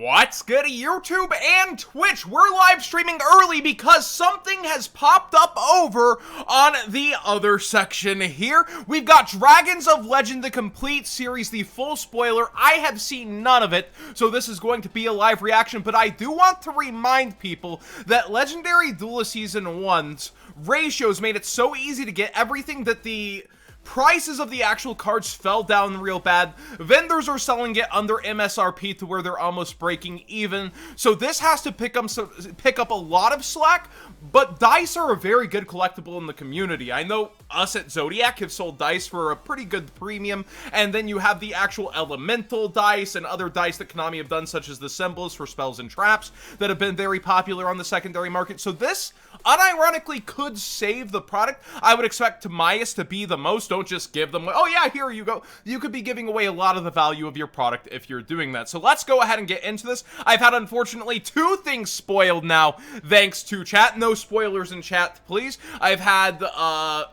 What's good, YouTube and Twitch? We're live streaming early because something has popped up over on the other section here. We've got Dragons of Legend, the complete series, the full spoiler. I have seen none of it, so this is going to be a live reaction, but I do want to remind people that Legendary Duelist Season 1's ratios made it so easy to get everything that the prices of the actual cards fell down real bad. Vendors are selling it under MSRP to where they're almost breaking even. So this has to pick up a lot of slack, but dice are a very good collectible in the community. I know us at Zodiac have sold dice for a pretty good premium, and then you have the actual elemental dice and other dice that Konami have done, such as the symbols for spells and traps that have been very popular on the secondary market. So this unironically could save the product. I would expect Tamias to be the most. Don't just give them, oh yeah, here you go. You could be giving away a lot of the value of your product if you're doing that. So let's go ahead and get into this. I've had, unfortunately, two things spoiled now, thanks to chat. No spoilers in chat, please. I've had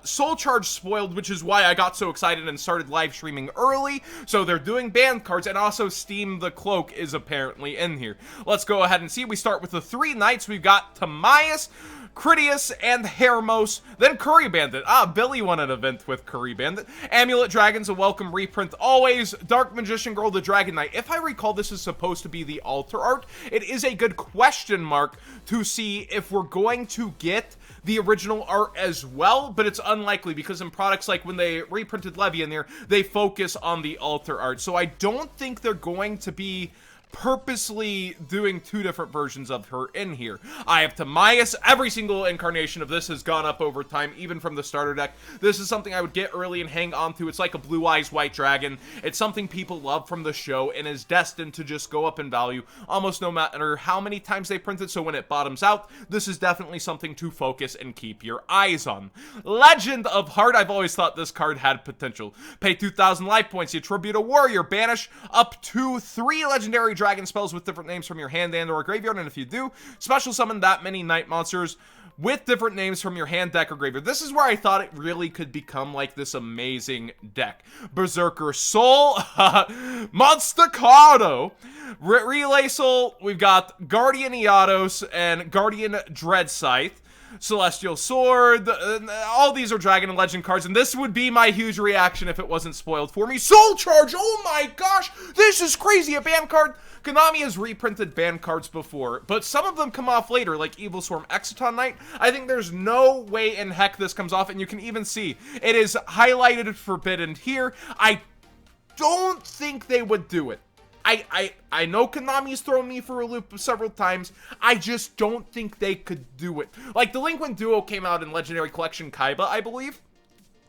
Soul Charge spoiled, which is why I got so excited and started live streaming early. So they're doing banned cards, and also Steam the Cloak is apparently in here. Let's go ahead and see. We start with the three knights. We've got Tamias, Critias, and Hermos, then Curry Bandit. Billy won an event with Curry Bandit. Amulet Dragon's a welcome reprint always. Dark Magician Girl, the Dragon Knight. If I recall, this is supposed to be the altar art. It is a good question mark to see if we're going to get the original art as well, but it's unlikely because in products like when they reprinted Levy in there, they focus on the altar art. So I don't think they're going to be purposely doing two different versions of her in here. I have Tamias. Every single incarnation of this has gone up over time, even from the starter deck. This is something I would get early and hang on to. It's like a Blue Eyes White Dragon. It's something people love from the show and is destined to just go up in value almost no matter how many times they print it. So when it bottoms out, this is definitely something to focus and keep your eyes on. Legend of Heart. I've always thought this card had potential. Pay 2,000 life points. You tribute a warrior. Banish up to 3 legendary dragon spells with different names from your hand and or graveyard, and if you do, special summon that many night monsters with different names from your hand, deck, or graveyard. This is where I thought it really could become like this amazing deck. Berserker Soul, Monstacado, Relay Soul, we've got Guardian Eatos and Guardian Dreadscythe, Celestial Sword, all these are Dragon and Legend cards, and this would be my huge reaction if it wasn't spoiled for me. Soul Charge, oh my gosh, this is crazy, a banned card. Konami has reprinted banned cards before, but some of them come off later, like Evil Swarm Exciton Knight. I think there's no way in heck this comes off, and you can even see it is highlighted forbidden here. I don't think they would do it. I know Konami's thrown me for a loop several times. I just don't think they could do it. Like, Delinquent Duo came out in Legendary Collection Kaiba, I believe.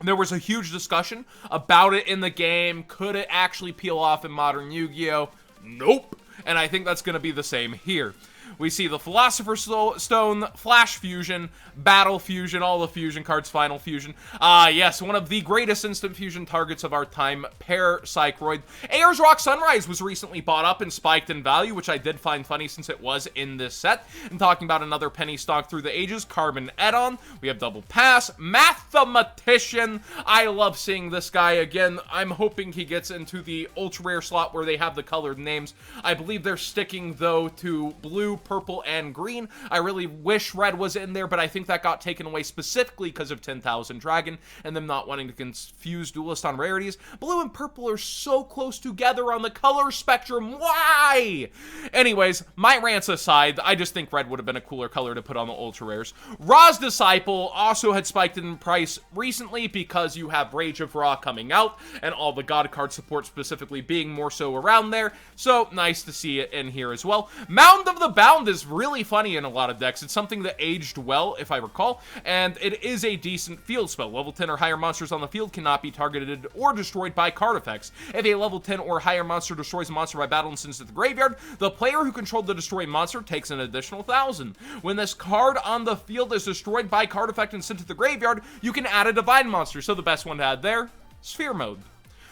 There was a huge discussion about it in the game. Could it actually peel off in modern Yu-Gi-Oh? Nope. And I think that's going to be the same here. We see the Philosopher's Stone, Flash Fusion, Battle Fusion, all the fusion cards, Final Fusion. Yes, one of the greatest instant fusion targets of our time, Psychroid. Ayers Rock Sunrise was recently bought up and spiked in value, which I did find funny since it was in this set. And talking about another penny stock through the ages, Carbon Edon. We have Double Pass, Mathematician. I love seeing this guy again. I'm hoping he gets into the ultra rare slot where they have the colored names. I believe they're sticking, though, to blue, purple, and green. I really wish red was in there, but I think that got taken away specifically because of 10,000 Dragon and them not wanting to confuse Duelist on rarities. Blue and purple are so close together on the color spectrum. Why? Anyways, my rants aside, I just think red would have been a cooler color to put on the ultra rares. Ra's Disciple also had spiked in price recently because you have Rage of Ra coming out and all the God card support specifically being more so around there. So nice to see it in here as well. Mound of the Bound is really funny in a lot of decks. It's something that aged well, if I recall, and it is a decent field spell. Level 10 or higher monsters on the field cannot be targeted or destroyed by card effects. If a level 10 or higher monster destroys a monster by battle and sends it to the graveyard, the player who controlled the destroyed monster takes an additional 1,000. When this card on the field is destroyed by card effect and sent to the graveyard, you can add a divine monster. So the best one to add there, Sphere Mode.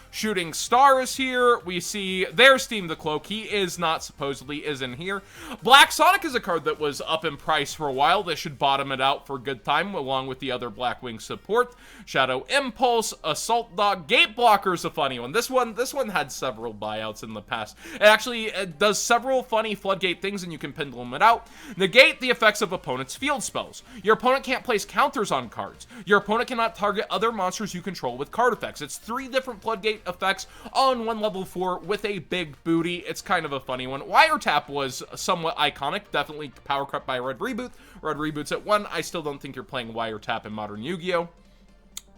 Shooting Star is here. We see there's Steam the Cloak. He is not, supposedly is in here. Black Sonic is a card that was up in price for a while. They should bottom it out for a good time, along with the other Blackwing support. Shadow Impulse, Assault Dog, Gate Blocker is a funny one. This one had several buyouts in the past. It actually does several funny Floodgate things, and you can pendulum it out. Negate the effects of opponent's field spells. Your opponent can't place counters on cards. Your opponent cannot target other monsters you control with card effects. It's 3 different Floodgate effects on one level 4 with a big booty. It's kind of a funny one. Wiretap was somewhat iconic, definitely power cut by Red Reboot. Red Reboot's at 1. I still don't think you're playing Wiretap in Modern Yu-Gi-Oh!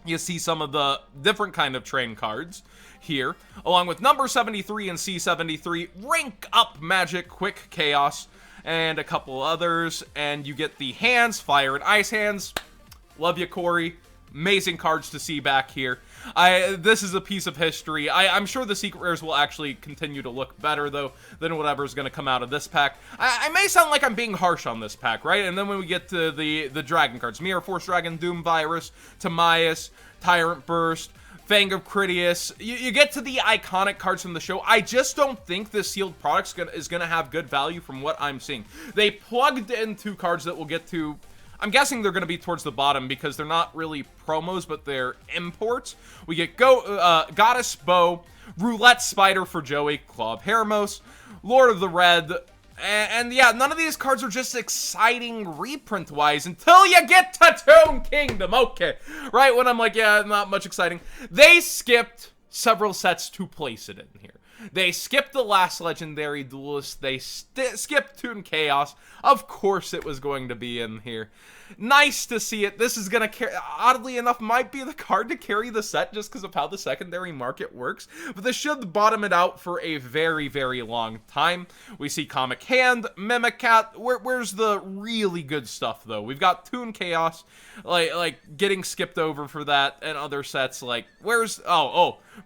You see some of the different kind of train cards here, along with number 73 and C73, Rank Up Magic, Quick Chaos, and a couple others, and you get the hands, Fire and Ice hands. Love you, Corey. Amazing cards to see back here. This is a piece of history. I'm sure the secret rares will actually continue to look better, though, than whatever's going to come out of this pack. I may sound like I'm being harsh on this pack, right? And then when we get to the dragon cards, Mirror Force Dragon, Doom Virus, Timaeus, Tyrant Burst, Fang of Critias, you get to the iconic cards from the show. I just don't think this sealed product is going to have good value from what I'm seeing. They plugged in 2 cards that we'll get to. I'm guessing they're going to be towards the bottom because they're not really promos, but they're imports. We get Goddess Bow, Roulette Spider for Joey, Claw of Hermos, Lord of the Red, and yeah, none of these cards are just exciting reprint-wise until you get to Tomb Kingdom. Okay, right when I'm like, yeah, not much exciting. They skipped several sets to place it in here. They skipped the last Legendary Duelist. They skipped Toon Chaos. Of course it was going to be in here. Nice to see it. This is going to carry, oddly enough, might be the card to carry the set just because of how the secondary market works. But this should bottom it out for a very, very long time. We see Comic Hand, Mimicat. Where's the really good stuff, though? We've got Toon Chaos, like getting skipped over for that, and other sets like, where's,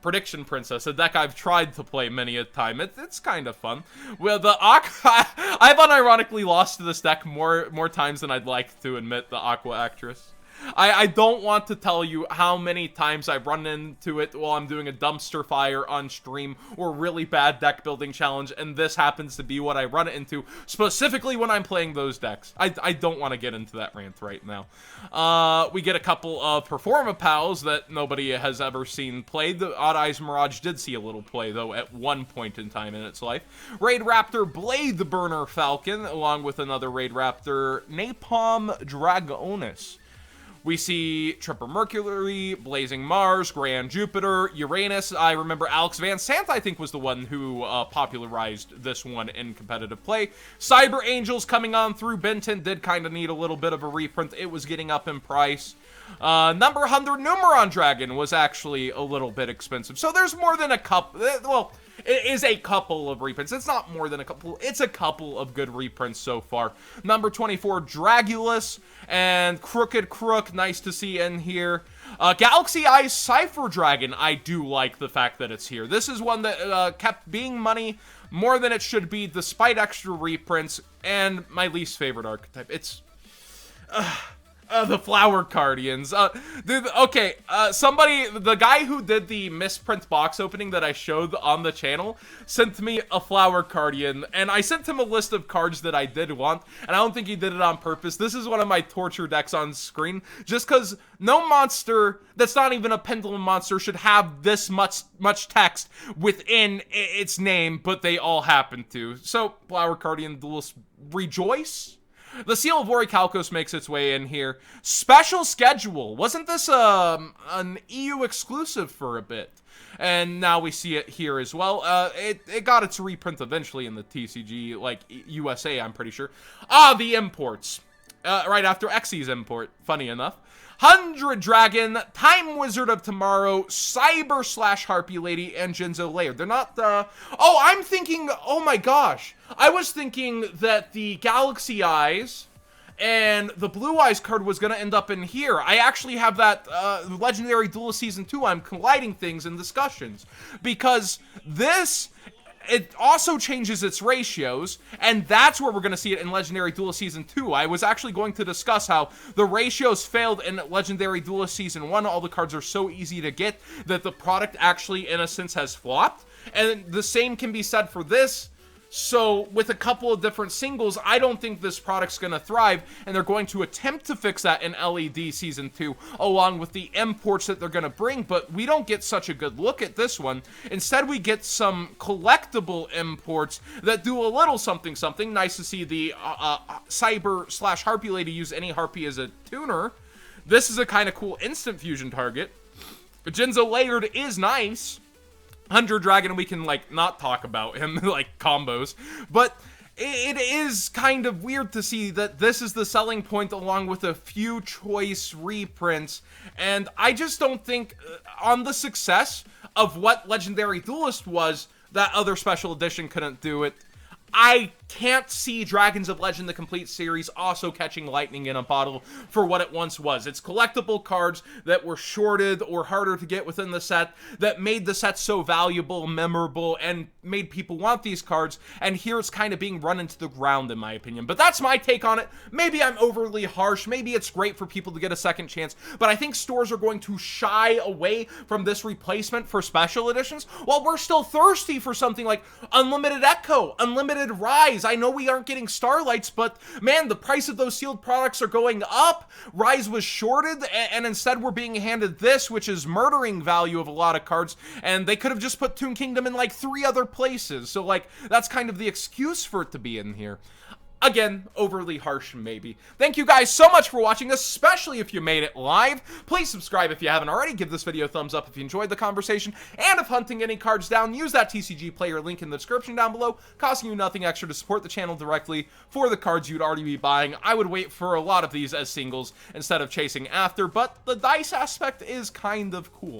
Prediction Princess, a deck I've tried to play many a time. It's kind of fun. Well, the Aqua, I've unironically lost to this deck more times than I'd like to admit, the Aqua Actress. I don't want to tell you how many times I've run into it while I'm doing a dumpster fire on stream or really bad deck building challenge, and this happens to be what I run it into, specifically when I'm playing those decks. I don't want to get into that rant right now. We get a couple of Performapals that nobody has ever seen played. The Odd Eyes Mirage did see a little play, though, at one point in time in its life. Raid Raptor Blade Burner Falcon, along with another Raid Raptor Napalm Dragonis. We see Tripper Mercury, Blazing Mars, Grand Jupiter, Uranus. I remember Alex Van Sant, I think, was the one who popularized this one in competitive play. Cyber Angels coming on through. Benton did kind of need a little bit of a reprint. It was getting up in price. Number 100 Numeron Dragon was actually a little bit expensive. So there's more than a couple. Well, it is a couple of reprints. It's not more than a couple. It's a couple of good reprints so far. Number 24 Dragulus and Crooked Crook. Nice to see in here. Galaxy Eyes Cypher Dragon. I do like the fact that it's here. This is one that kept being money more than it should be, despite extra reprints, and my least favorite archetype. It's the Flower Guardians. Dude, okay, the guy who did the misprint box opening that I showed on the channel sent me a Flower Guardian, and I sent him a list of cards that I did want, and I don't think he did it on purpose. This is one of my torture decks on screen, just because no monster that's not even a pendulum monster should have this much text within its name, but they all happen to. So, Flower Guardian Duelist, rejoice? The Seal of Orichalcos makes its way in here. Special Schedule. Wasn't this an EU exclusive for a bit? And now we see it here as well. It got its reprint eventually in the TCG, like USA, I'm pretty sure. The imports. Right after Xy's import, funny enough. 100 Dragon, Time Wizard of Tomorrow, Cyber / Harpy Lady, and Jinzo Laird. They're not I'm thinking, oh my gosh. I was thinking that the Galaxy Eyes and the Blue Eyes card was going to end up in here. I actually have that Legendary Duelist Season 2. I'm colliding things in discussions. Because this it also changes its ratios, and that's where we're going to see it in Legendary Duelist Season 2. I was actually going to discuss how the ratios failed in Legendary Duelist Season 1. All the cards are so easy to get that the product actually, in a sense, has flopped. And the same can be said for this. So, with a couple of different singles, I don't think this product's going to thrive, and they're going to attempt to fix that in LED Season 2, along with the imports that they're going to bring, but we don't get such a good look at this one. Instead, we get some collectible imports that do a little something something. Nice to see the Cyber/Harpy Lady use any Harpy as a tuner. This is a kind of cool instant fusion target. Jinzo Layered is nice. Hunter Dragon, we can, like, not talk about him, like, combos, but it is kind of weird to see that this is the selling point along with a few choice reprints, and I just don't think, on the success of what Legendary Duelist was, that other special edition couldn't do it. I can't see Dragons of Legend, the complete series, also catching lightning in a bottle for what it once was. It's collectible cards that were shorted or harder to get within the set that made the set so valuable, memorable, and made people want these cards, and here it's kind of being run into the ground, in my opinion. But that's my take on it. Maybe I'm overly harsh, maybe it's great for people to get a second chance, but I think stores are going to shy away from this replacement for special editions, while we're still thirsty for something like Unlimited Echo, Unlimited Rise. I know we aren't getting Starlights, but man, the price of those sealed products are going up. Rise was shorted, and instead we're being handed this, which is murdering value of a lot of cards, and they could have just put Toon Kingdom in like 3 other places, so like, that's kind of the excuse for it to be in here. Again, overly harsh, maybe. Thank you guys so much for watching, especially if you made it live. Please subscribe if you haven't already. Give this video a thumbs up if you enjoyed the conversation. And if hunting any cards down, use that TCG player link in the description down below, costing you nothing extra to support the channel directly for the cards you'd already be buying. I would wait for a lot of these as singles instead of chasing after, but the dice aspect is kind of cool.